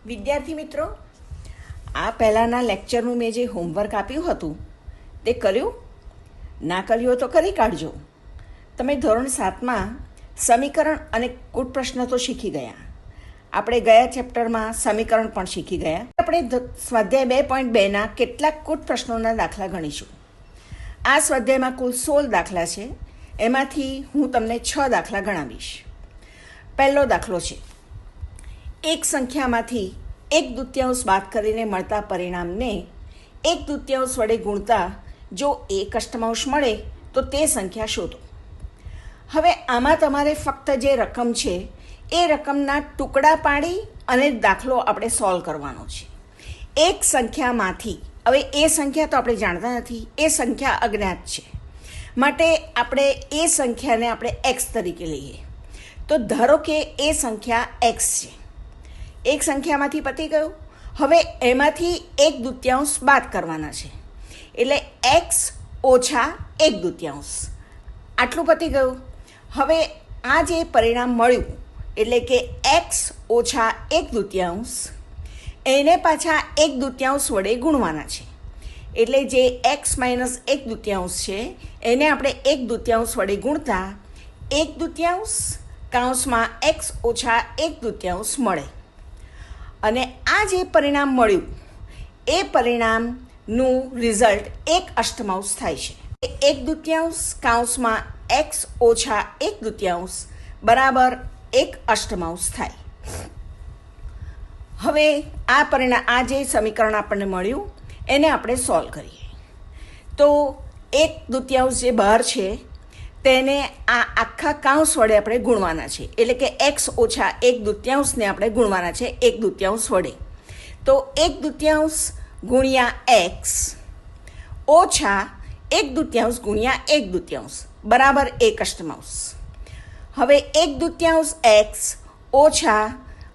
વિદ્યાર્થી મિત્રો, આ પહેલાંના લેક્ચરનું મેં જે હોમવર્ક આપ્યું હતું તે કર્યું? ના કર્યું હોય તો કરી કાઢજો. તમે ધોરણ 7માં સમીકરણ અને કૂટ પ્રશ્ન તો શીખી ગયા. આપણે ગયા ચેપ્ટરમાં સમીકરણ પણ શીખી ગયા. આપણે સ્વાધ્યાય 2.2ના કેટલાક કૂટ પ્રશ્નોના દાખલા ગણીશું. આ સ્વાધ્યાયમાં કુલ 16 દાખલા છે. એમાંથી હું તમને 6 દાખલા ગણાવીશ. પહેલો દાખલો છે, એક સંખ્યામાંથી 1/2 બાદ કરીને મળતા પરિણામને 1/2 વડે ગુણતા જો 1/8 મળે તો તે સંખ્યા શોધો. હવે આમાં તમારે ફક્ત જે રકમ છે એ રકમના ટુકડા પાડી અને દાખલો આપણે સોલ્વ કરવાનો છે. એક સંખ્યામાંથી, હવે એ સંખ્યા તો આપણે જાણતા નથી, એ સંખ્યા અજ્ઞાત છે, માટે આપણે એ સંખ્યાને આપણે x તરીકે લઈએ. તો ધારો કે એ સંખ્યા x છે. એક સંખ્યામાંથી પતી ગયું. હવે એમાંથી 1/2 બાદ કરવાના છે, એટલે x ઓછા 1/2 આટલું પતી ગયું. હવે આ જે પરિણામ મળ્યું એટલે કે x ઓછા 1/2 એને પાછા 1/2 વડે ગુણવાના છે. એટલે જે x માઇનસ 1/2 છે એને આપણે 1/2 વડે ગુણતા 1/2 કૌંસમાં x ઓછા 1/2 મળે. અને આ જે પરિણામ મળ્યું એ પરિણામનું રિઝલ્ટ 1/8 થાય છે. 1/2 કૌંસમાં x ઓછા 1/2 બરાબર 1/8 થાય. હવે આ જે સમીકરણ આપણને મળ્યું એને આપણે સોલ્વ કરીએ. તો 1/2 જે બહાર છે તેને આ આખા કૌંસ વડે આપણે ગુણવાના છે. એટલે કે x ઓછા 1/2ને આપણે ગુણવાના છે 1/2 વડે. તો 1/2 ગુણ્યા x ઓછા 1/2 ગુણ્યા 1/2 બરાબર 1/8. હવે 1/2 x ઓછા,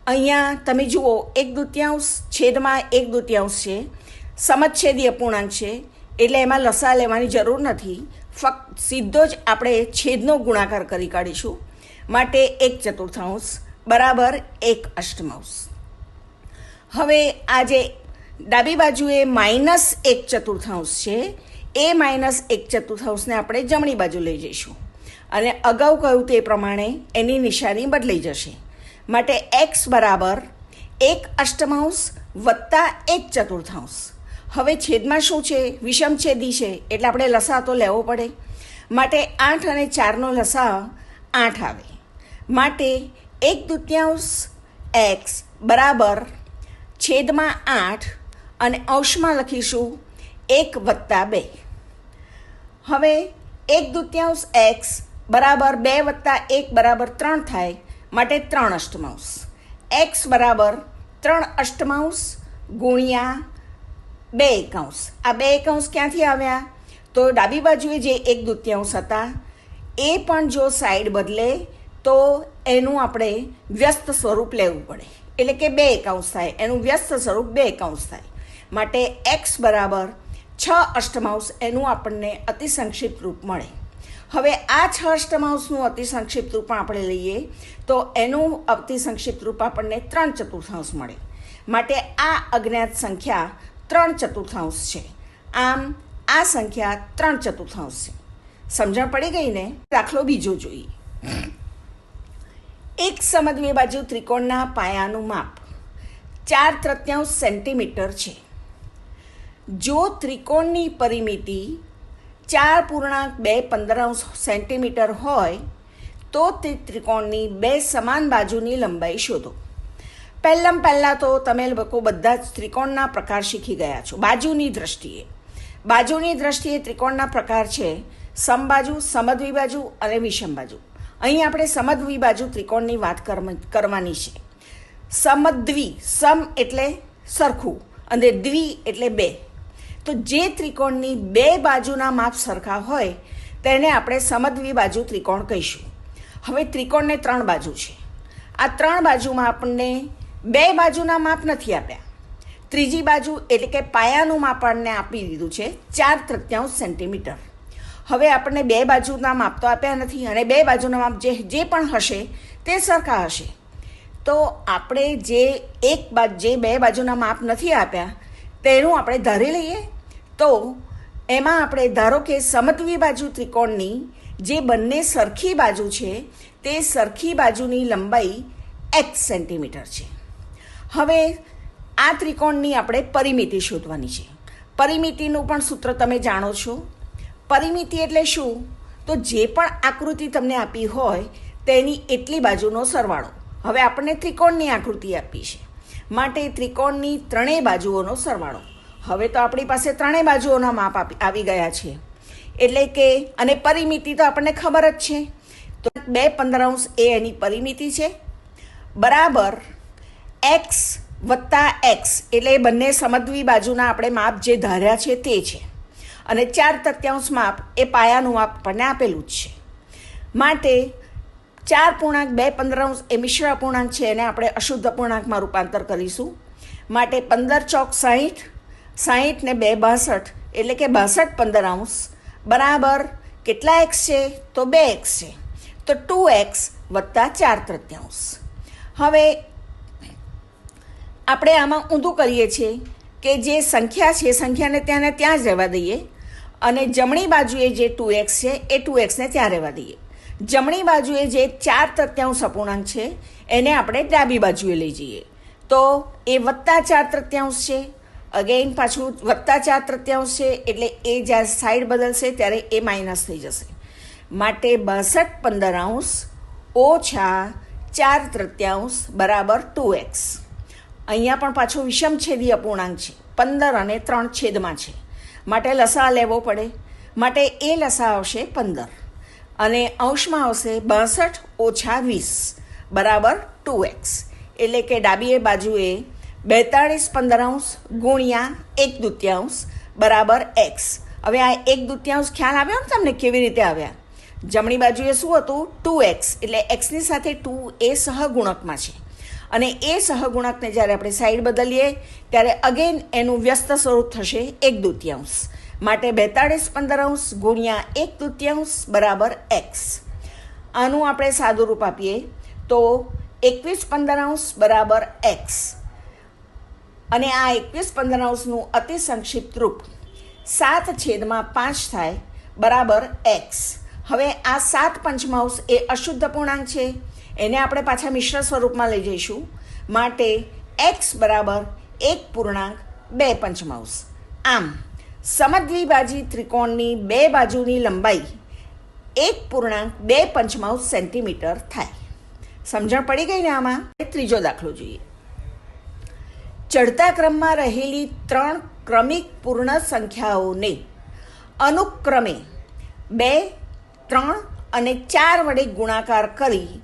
અહીંયા તમે જુઓ 1/2 છેદમાં 1/2 છે, સમછેદી અપૂર્ણાંક છે, એટલે એમાં લસા લેવાની જરૂર નથી. ફક્ત સીધો જ આપણે છેદનો ગુણાકાર કરી કાઢીશું. માટે 1/4 બરાબર 1/8. હવે આ જે ડાબી બાજુએ -1/4 છે એ -1/4ને આપણે જમણી બાજુ લઈ જઈશું અને અગાઉ કહ્યું તે પ્રમાણે એની નિશાની બદલાઈ જશે. માટે x બરાબર 1/8 વત્તા 1/4. હવે છેદમાં શું છે? વિષમછેદી છે, એટલે આપણે લસા તો લેવો પડે. માટે 8 અને 4નો લસા 8 આવે. માટે 1/2 x બરાબર છેદમાં 8 અને અંશમાં લખીશું 1 વત્તા 2. હવે 1/2 x બરાબર 2 વત્તા 1 બરાબર 3 થાય. માટે 3/8. x બરાબર 3/8 ગુણ્યા 2/1. આ 2/1 ક્યાંથી આવ્યા? તો ડાબી બાજુએ જે 1/2 હતા એ પણ જો સાઈડ બદલે તો એનું આપણે વ્યસ્ત સ્વરૂપ લેવું પડે. એટલે કે 2/1 થાય, એનું વ્યસ્ત સ્વરૂપ 2/1 થાય. માટે x બરાબર 6/8 એનું આપણને અતિ સંક્ષિપ્ત રૂપ મળે. હવે આ 6/8નું અતિ સંક્ષિપ્ત રૂપ આપણે લઈએ તો એનું અતિ સંક્ષિપ્ત રૂપ આપણને 3/4 મળે. માટે આ અજ્ઞાત સંખ્યા 3/4 છે. આમ આ સંખ્યા 3/4 છે. સમજણ પડી ગઈ ને? દાખલો બીજો જોઈએ. એક સમદ્વિબાજુ ત્રિકોણના પાયાનું માપ 4/3 સેન્ટીમીટર છે. જો ત્રિકોણની પરિમિતિ 4.215 સેન્ટીમીટર હોય તો તે ત્રિકોણની 2 સમાન બાજુની લંબાઈ શોધો. પહેલાં તો તમે લોકો બધા જ ત્રિકોણના પ્રકાર શીખી ગયા છો. બાજુની દ્રષ્ટિએ ત્રિકોણના પ્રકાર છે સમબાજુ, સમદ્વિબાજુ અને વિષમબાજુ. અહીં આપણે સમદ્વિબાજુ ત્રિકોણની વાત કરવાની છે. સમ એટલે સરખું અને દ્વિ એટલે 2. તો જે ત્રિકોણની 2 બાજુના માપ સરખા હોય તેને આપણે સમદ્વિબાજુ ત્રિકોણ કહીશું. હવે ત્રિકોણને 3 બાજુ છે. આ 3 બાજુમાં આપણને 2 બાજુના માપ નથી આપ્યા. ત્રીજી બાજુ એટલે કે પાયાનું માપ આપણને આપી દીધું છે 4/3 સેન્ટીમીટર. હવે આપણને 2 બાજુના માપ તો આપ્યા નથી અને 2 બાજુના માપ જે પણ હશે તે સરખા હશે. તો આપણે જે બે બાજુના માપ નથી આપ્યા તેનું આપણે ધારી લઈએ. તો એમાં આપણે ધારો કે સમદ્વિબાજુ ત્રિકોણની જે બંને સરખી બાજુ છે તે સરખી બાજુની લંબાઈ x સેન્ટીમીટર છે. હવે આ ત્રિકોણની આપણે પરિમિતિ શોધવાની છે. પરિમિતિનું પણ સૂત્ર તમે જાણો છો. પરિમિતિ એટલે શું? તો જે પણ આકૃતિ તમને આપી હોય તેની એટલી બાજુનો સરવાળો. હવે આપણને ત્રિકોણની આકૃતિ આપી છે માટે ત્રિકોણની ત્રણેય બાજુઓનો સરવાળો. હવે તો આપણી પાસે ત્રણેય બાજુઓના માપ આવી ગયા છે, એટલે કે અને પરિમિતિ તો આપણને ખબર જ છે. તો 2/15 એ એની પરિમિતિ છે, બરાબર x વત્તા x એટલે બંને સમદ્વી બાજુના આપણે માપ જે ધાર્યા છે તે છે, અને 4/3 માપ એ પાયાનું માપ આપણને આપેલું જ છે. માટે 4.2/15 એ મિશ્ર અપૂર્ણાંક છે, એને આપણે અશુદ્ધ અપૂર્ણાંકમાં રૂપાંતર કરીશું. માટે 15 ચોક 60, 60 ને 2 62 એટલે કે 62/15 બરાબર કેટલા x છે? તો 2x છે. તો 2x વત્તા 4/3. હવે આપણે આમાં ઊંધું કરીએ છીએ કે જે સંખ્યા છે સંખ્યાને ત્યાં જ રહેવા દઈએ, અને જમણી બાજુએ જે 2x છે એ 2xને ત્યાં રહેવા દઈએ. જમણી બાજુએ જે 4/3 અપૂર્ણાંક છે એને આપણે ડાબી બાજુએ લઈ જઈએ, તો એ વત્તા 4/3 છે. અગેઇન પાછું વત્તા 4/3 છે, એટલે એ જ્યારે સાઈડ બદલશે ત્યારે એ માઇનસ થઈ જશે. માટે 62/15 ઓછા 4/3 બરાબર 2x. અહીંયા પણ પાછો વિષમછેદી અપૂર્ણાંક છે, 15 અને 3 છેદમાં છે, માટે લસા લેવો પડે. માટે એ લસા આવશે 15 અને અંશમાં આવશે 62 ઓછા 20 બરાબર 2x. એટલે કે ડાબી બાજુએ 42/15 ગુણ્યા 1/2 બરાબર x. હવે આ 1/2 ખ્યાલ આવ્યો ને તમને કેવી રીતે આવ્યા? જમણી બાજુએ શું હતું? 2x એટલે xની સાથે 2 એ સહગુણકમાં છે, અને એ સહગુણકને જ્યારે આપણે સાઈડ બદલીએ ત્યારે અગેન એનું વ્યસ્ત સ્વરૂપ થશે 1/2. માટે 42/15 ગુણ્યા 1/2 બરાબર x. આનું આપણે સાદું રૂપ આપીએ તો 21/15 બરાબર x, અને આ 21/15નું અતિ સંક્ષિપ્ત રૂપ 7/5 થાય બરાબર x. હવે આ 7/5 એ અશુદ્ધ અપૂર્ણાંક છે, એને આપણે પાછા મિશ્ર સ્વરૂપમાં લઈ જઈશું. માટે x બરાબર 1.2/5. આમ સમદ્વિબાજી ત્રિકોણની બે બાજુની લંબાઈ 1.2/5 સેન્ટીમીટર થાય. સમજણ પડી ગઈ ને? આમાં ત્રીજો દાખલો જોઈએ. ચડતા ક્રમમાં રહેલી 3 ક્રમિક પૂર્ણ સંખ્યાઓને અનુક્રમે 2, 3 અને 4 વડે ગુણાકાર કરી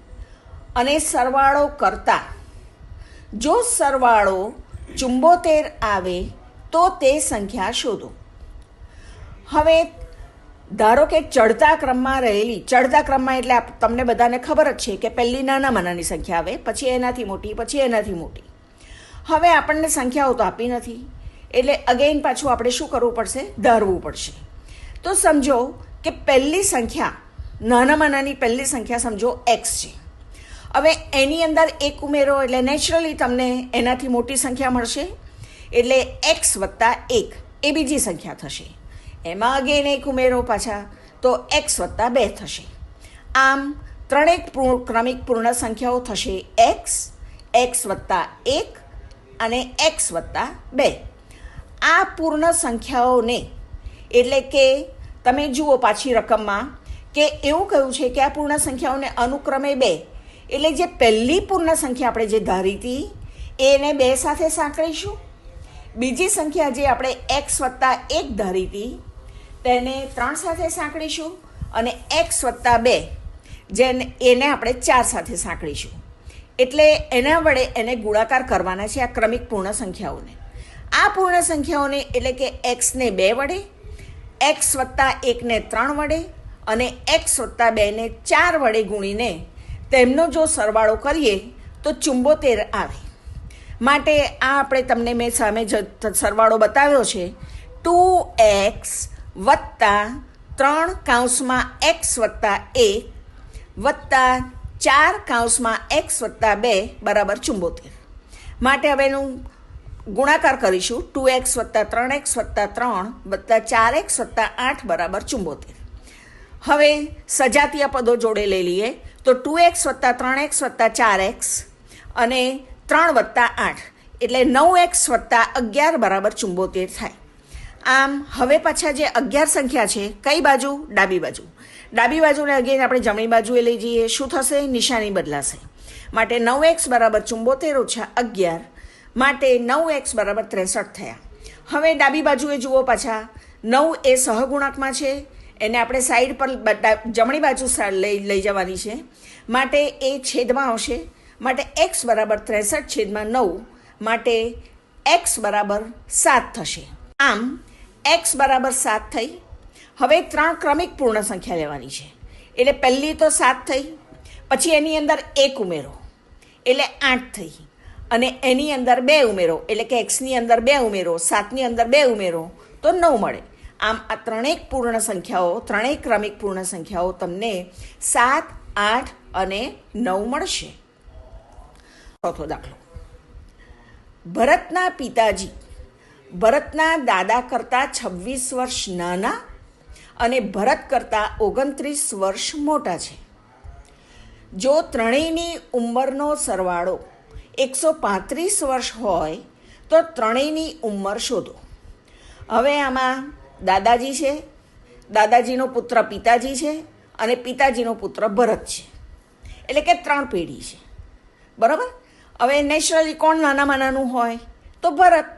અને સરવાળો કરતા જો સરવાળો 74 આવે તો તે સંખ્યા શોધો. હવે ધારો કે ચડતા ક્રમમાં રહેલી, ચડતા ક્રમમાં એટલે તમને બધાને ખબર જ છે કે પહેલી નાનામાં નાની સંખ્યા આવે, પછી એનાથી મોટી, પછી એનાથી મોટી. હવે આપણને સંખ્યાઓ તો આપી નથી, એટલે અગેઇન પાછું આપણે શું કરવું પડશે? ધારવું પડશે. તો સમજો કે પહેલી સંખ્યા, નાનામાં નાની પહેલી સંખ્યા સમજો x છે. હવે એની અંદર 1 ઉમેરો એટલે નેચરલી તમને એનાથી મોટી સંખ્યા મળશે, એટલે x વત્તા 1 એ બીજી સંખ્યા થશે. એમાં અગેન 1 ઉમેરો પાછા તો x વત્તા 2 થશે. આમ ત્રણેક ક્રમિક પૂર્ણ સંખ્યાઓ થશે x વત્તા 1 અને x વત્તા 2. આ પૂર્ણ સંખ્યાઓને એટલે કે તમે જુઓ પાછી રકમમાં કે એવું કહ્યું છે કે આ પૂર્ણ સંખ્યાઓને અનુક્રમે 2 એટલે જે પહેલી પૂર્ણ સંખ્યા આપણે જે ધારી હતી એને 2 સાથે સાંકળીશું. બીજી સંખ્યા જે આપણે x વત્તા 1 ધારી હતી તેને 3 સાથે સાંકળીશું, અને x વત્તા 2 એને આપણે 4 સાથે સાંકળીશું. એટલે એના વડે એને ગુણાકાર કરવાના છે આ ક્રમિક પૂર્ણ સંખ્યાઓને. આ પૂર્ણ સંખ્યાઓને એટલે કે xને 2 વડે, x વત્તા 1ને 3 વડે અને x વત્તા 2ને 4 વડે ગુણીને તેમનો જો સરવાળો કરીએ તો 74 આવે. માટે આ આપણે તમને મેં સામે સરવાળો બતાવ્યો છે, 2x વત્તા 3 કૌંસમાં x વત્તા 1 વત્તા 4(x+2 બરાબર 74. માટે હવે એનું ગુણાકાર કરીશું. 2x + 3x + 3 + 4x + 8 બરાબર 74. હવે સજાતીય પદો જોડે લઈ લઈએ તો 2x + 3x + 4x અને 3 + 8 એટલે 9x + 11 બરાબર 74 થાય. આમ હવે પાછા જે 11 સંખ્યા છે કઈ બાજુ? ડાબી બાજુ. ડાબી બાજુને અગેન આપણે જમણી બાજુએ લઈ જઈએ. શું થશે? નિશાની બદલાશે. માટે 9x બરાબર 74 - 11 માટે 9x બરાબર 63 થયા. હવે ડાબી બાજુએ જુઓ પાછા 9 એ સહગુણકમાં છે, એને આપણે સાઈડ પર જમણી બાજુ લઈ જવાની છે, માટે એ છેદમાં આવશે. માટે x બરાબર 63/9 માટે x બરાબર 7 થશે. આમ x બરાબર 7 થઈ. હવે 3 ક્રમિક પૂર્ણ સંખ્યા લેવાની છે, એટલે પહેલી તો 7 થઈ, પછી એની અંદર 1 ઉમેરો એટલે 8 થઈ, અને એની અંદર 2 ઉમેરો એટલે કે એક્સની અંદર 2 ઉમેરો, 7ની અંદર 2 ઉમેરો તો 9 મળે. આમ આ ત્રણેય પૂર્ણ સંખ્યાઓ, ત્રણેય ક્રમિક પૂર્ણ સંખ્યાઓ તમને 7, 8 અને 9 મળશે. ચોથો દાખલો. ભરતના પિતાજી ભરતના દાદા કરતાં 26 વર્ષ નાના અને ભરત કરતાં 29 વર્ષ મોટા છે. જો ત્રણેયની ઉંમરનો સરવાળો 135 વર્ષ હોય તો ત્રણેયની ઉંમર શોધો. હવે આમાં દાદાજી છે, દાદાજીનો પુત્ર પિતાજી છે અને પિતાજીનો પુત્ર ભરત છે, એટલે કે 3 પેઢી છે. બરાબર. હવે નેચરલી કોણ નાનામાં નાનું હોય? તો ભરત.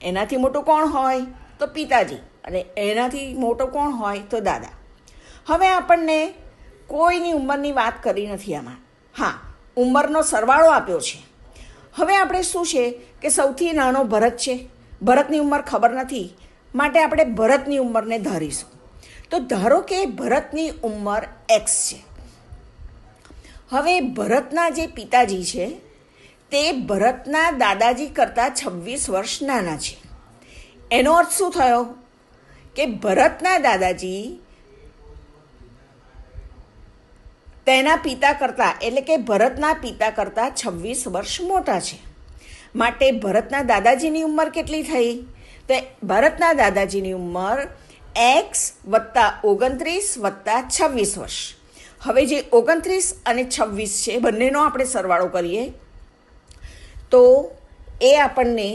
એનાથી મોટું કોણ હોય? તો પિતાજી. અને એનાથી મોટો કોણ હોય? તો દાદા. હવે આપણને કોઈની ઉંમરની વાત કરી નથી આમાં. હા, ઉંમરનો સરવાળો આપ્યો છે. હવે આપણે શું છે કે સૌથી નાનો ભરત છે, ભરતની ઉંમર ખબર નથી, માટે આપણે ભરતની ઉંમરને ધારીશું. તો ધારો કે ભરતની ઉંમર x છે. હવે ભરતના જે પિતાજી છે તે ભરતના દાદાજી કરતાં 26 વર્ષ નાના છે. એનો અર્થ શું થયો? કે ભરતના દાદાજી તેના પિતા કરતાં, એટલે કે ભરતના પિતા કરતાં 26 વર્ષ મોટા છે. માટે ભરતના દાદાજીની ઉંમર કેટલી થઈ? તો ભરતના દાદાજીની ઉંમર x + 29 + 26 વર્ષ. હવે જે 29 અને 26 છે બંનેનો આપણે સરવાળો કરીએ તો એ આપણને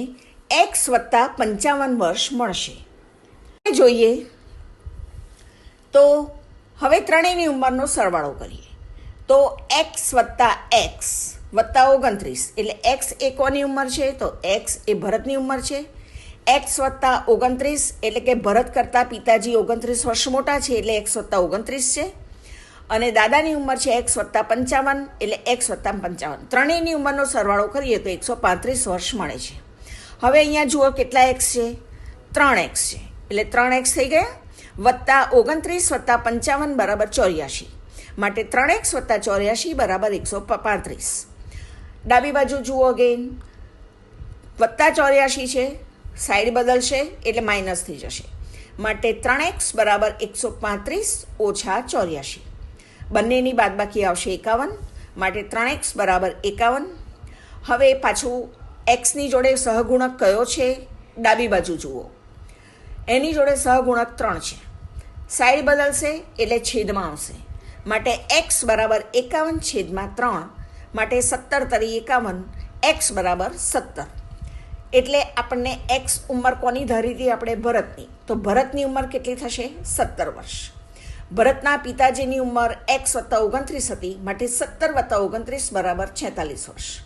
x + 55 વર્ષ મળશે. જોઈએ તો હવે ત્રણેયની ઉંમરનો સરવાળો કરીએ તો x + x + 29 એટલે x એ કોની ઉંમર છે? તો x એ ભરતની ઉંમર છે. x + 29 એટલે કે ભરત કરતાં પિતાજી 29 વર્ષ મોટા છે, એટલે x + 29 છે. અને દાદાની ઉંમર છે x + 55 એટલે x + 55. ત્રણેયની ઉંમરનો સરવાળો કરીએ તો 135 વર્ષ મળે છે. હવે અહીંયા જુઓ કેટલા x છે? 3x છે, એટલે 3x થઈ ગયા, વત્તા 29 + 55 બરાબર 84. માટે 3x + 84 બરાબર 135. ડાબી બાજુ જુઓ અગેન, +84 છે, સાઈડ બદલશે એટલે માઇનસ થઈ જશે. માટે 3x બરાબર 135 - 84. બંનેની બાદબાકી આવશે 51, માટે 3x બરાબર 51. હવે પાછું એક્સની જોડે સહગુણક કયો છે? ડાબી બાજુ જુઓ, એની જોડે સહગુણક 3 છે, સાઈડ બદલશે એટલે છેદમાં આવશે. માટે x બરાબર 51/3 માટે 17 તરી 51, x બરાબર 17. એટલે આપણને x ઉંમર કોની ધારી હતી આપણે? ભરતની. તો ભરતની ઉંમર કેટલી થશે? 17 વર્ષ. ભરતના પિતાજીની ઉંમર x + 29 હતી, માટે 17 + 29 બરાબર 46 વર્ષ.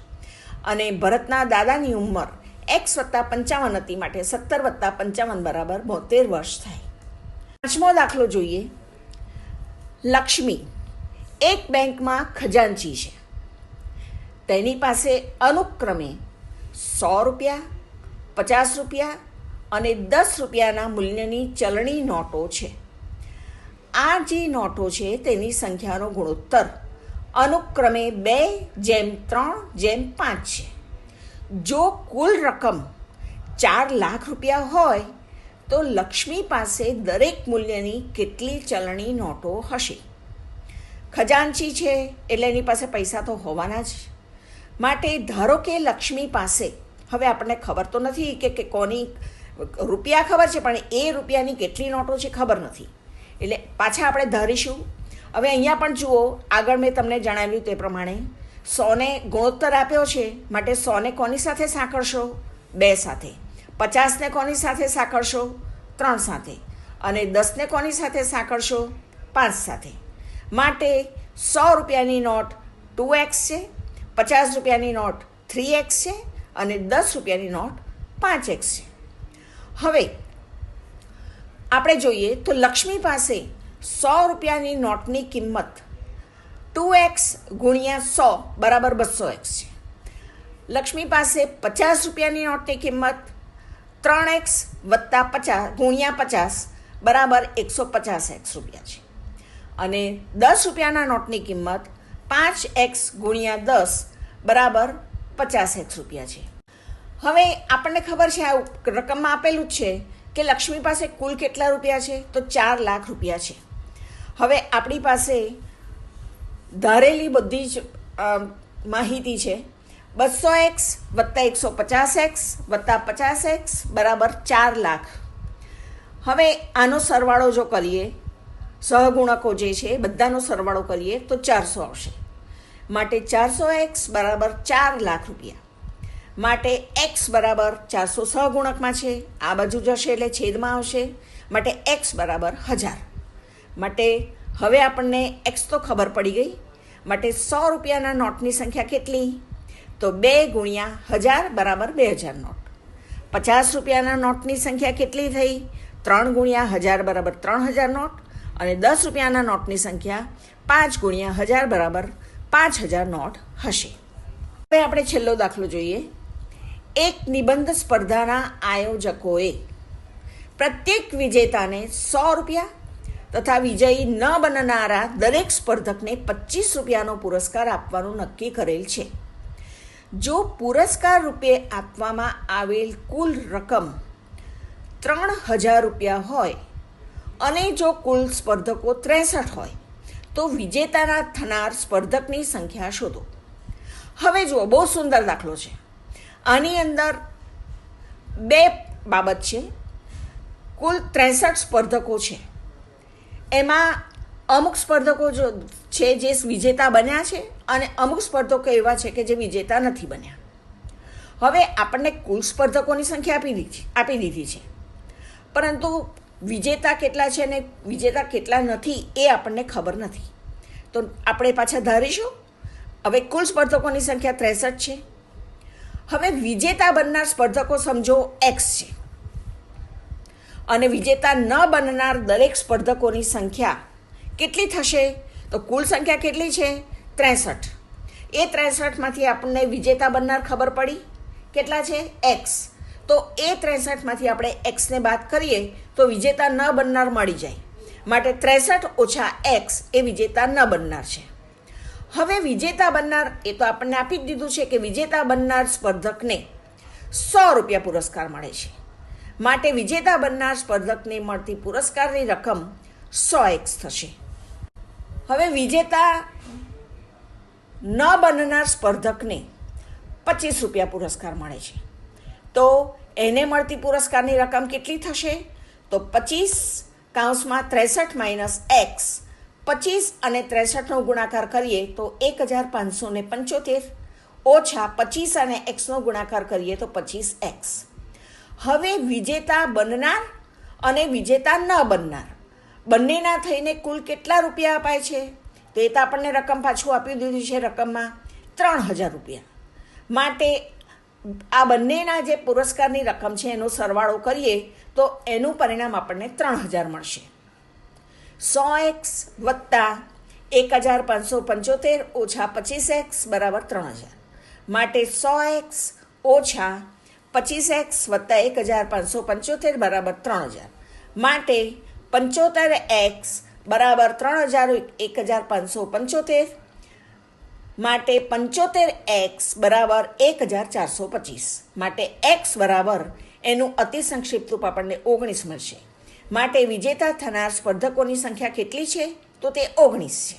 અને ભરતના દાદાની ઉંમર x + 55 હતી, માટે 17 + 55 બરાબર 72 વર્ષ થાય. પાંચમો દાખલો જોઈએ. લક્ષ્મી એક બેંકમાં ખજાનચી છે. તેની પાસે અનુક્રમે 100 રૂપિયા, 50 રૂપિયા અને 10 રૂપિયાના મૂલ્યની ચલણી નોટો છે. આ જે નોટો છે તેની સંખ્યાનો ગુણોત્તર અનુક્રમે 2:3:5 છે. જો કુલ રકમ 4 લાખ રૂપિયા હોય તો લક્ષ્મી પાસે દરેક મૂલ્યની કેટલી ચલણી નોટો હશે? ખજાનચી છે એટલે એની પાસે પૈસા તો હોવાના જ. માટે ધારો કે લક્ષ્મી પાસે, હવે આપણને ખબર તો નથી કે કોની રૂપિયા ખબર છે, પણ એ રૂપિયાની કેટલી નોટો છે ખબર નથી. એટલે પાછા આપણે ધારીશું. હવે અહીંયા પણ જુઓ, આગળ મેં તમને જણાવ્યું તે પ્રમાણે 100ને ગુણોત્તર આપ્યો છે, માટે 100ને કોની સાથે સાંકળશો? 2 સાથે. 50ને કોની સાથે સાંકળશો? 3 સાથે. અને 10ને કોની સાથે સાંકળશો? 5 સાથે. માટે 100 રૂપિયાની નોટ 2x છે, 50 રૂપિયાની નોટ 3x છે અને 10 રૂપિયાની નોટ 5x છે. હવે આપણે જોઈએ તો લક્ષ્મી પાસે 100 રૂપિયાની નોટની કિંમત 2x ગુણ્યા 100 બરાબર 200x છે. લક્ષ્મી પાસે 50 રૂપિયાની નોટની કિંમત 3x વત્તા 50 ગુણ્યા 50 બરાબર 150x રૂપિયા છે. અને 10 રૂપિયાના નોટની કિંમત 5x ગુણ્યા 10 બરાબર 50x રૂપિયા છે. હવે આપણને ખબર છે, આ રકમમાં આપેલું જ છે કે લક્ષ્મી પાસે કુલ કેટલા રૂપિયા છે? તો 4 લાખ રૂપિયા છે. હવે આપણી પાસે ધારેલી બધી જ માહિતી છે. 200x વત્તા 150x વત્તા 50x બરાબર 4 લાખ. હવે આનો સરવાળો જો કરીએ, સહગુણકો જે છે બધાનો સરવાળો કરીએ તો 400 આવશે. માટે 400x બરાબર 4 લાખ રૂપિયા. માટે x બરાબર 400 સહગુણકમાં છે, આ બાજુ જશે એટલે છેદમાં આવશે. માટે x બરાબર 1000. માટે હવે આપણને x તો ખબર પડી ગઈ. માટે 100 રૂપિયાના નોટની સંખ્યા કેટલી? તો 2 ગુણ્યા 1000 બરાબર 2000 નોટ. 50 રૂપિયાના નોટની સંખ્યા કેટલી થઈ? 3 ગુણ્યા 1000 બરાબર 3000 નોટ. અને 10 રૂપિયાના નોટની સંખ્યા 5 ગુણ્યા 1000 બરાબર 5000 નોટ હશે. હવે આપણે છેલ્લો દાખલો જોઈએ. એક નિબંધ સ્પર્ધાના આયોજકોએ પ્રત્યેક વિજેતાને 100 રૂપિયા તથા વિજયી ન બનનારા દરેક સ્પર્ધકને 25 રૂપિયાનો પુરસ્કાર આપવાનું નક્કી કરેલ છે. જો પુરસ્કાર રૂપે આપવામાં આવેલ કુલ રકમ 3000 રૂપિયા હોય અને જો કુલ સ્પર્ધકો 63 હોય તો વિજેતાના થનાર સ્પર્ધકની સંખ્યા શોધો. હવે જુઓ, બહુ સુંદર દાખલો છે. આની અંદર 2 બાબત છે. કુલ 63 સ્પર્ધકો છે, એમાં અમુક સ્પર્ધકો જો છે જે વિજેતા બન્યા છે અને અમુક સ્પર્ધકો એવા છે કે જે વિજેતા નથી બન્યા. હવે આપણને કુલ સ્પર્ધકોની સંખ્યા આપી દીધી છે, પરંતુ વિજેતા કેટલા છે અને વિજેતા કેટલા નથી એ આપણને ખબર નથી. તો આપણે પાછા ધારીશું. હવે કુલ સ્પર્ધકોની સંખ્યા 63 છે. હવે વિજેતા બનનાર સ્પર્ધકો સમજો x છે અને વિજેતા ન બનનાર દરેક સ્પર્ધકોની સંખ્યા કેટલી થશે? તો કુલ સંખ્યા કેટલી છે? 63. એ 63માંથી આપણને વિજેતા બનનાર ખબર પડી કેટલા છે? x. તો એ 63માંથી આપણે xને બાદ કરીએ તો વિજેતા ન બનનાર મળી જાય. માટે 63 ઓછા x એ વિજેતા ન બનનાર છે. હવે વિજેતા બનનાર એ તો આપણને આપી જ દીધું છે કે વિજેતા બનનાર સ્પર્ધકને 100 રૂપિયા પુરસ્કાર મળે છે. માટે વિજેતા બનનાર સ્પર્ધકને મળતી પુરસ્કારની રકમ 100x થશે. હવે વિજેતા ન બનનાર સ્પર્ધકને 25 રૂપિયા પુરસ્કાર મળે છે, તો એને મળતી પુરસ્કારની રકમ કેટલી થશે? તો 25 કૌંસમાં 63 માઇનસ x. 25 અને 63નો ગુણાકાર કરીએ તો 1575 ઓછા 25 અને xનો ગુણાકાર કરીએ તો 25x. હવે વિજેતા બનનાર અને વિજેતા ન બનનાર બંનેના થઈને કુલ કેટલા રૂપિયા અપાય છે? તો એ તો આપણને રકમ પાછું આપી દીધી છે રકમમાં 3000 રૂપિયા. માટે આ બંનેના જે પુરસ્કારની રકમ છે એનો સરવાળો કરીએ તો એનું પરિણામ આપણને 3000 મળશે. 100x વત્તા 1575 ઓછા 25x બરાબર 3000. માટે 100x ઓછા 25x વત્તા 1575 બરાબર 3000. માટે 75x બરાબર 3000 1575. માટે 75x બરાબર 1425. માટે x બરાબર એનું અતિ સંક્ષિપ્ત રૂપ આપણને 19 મળશે. માટે વિજેતા થનાર સ્પર્ધકોની સંખ્યા કેટલી છે? તો તે 19 છે.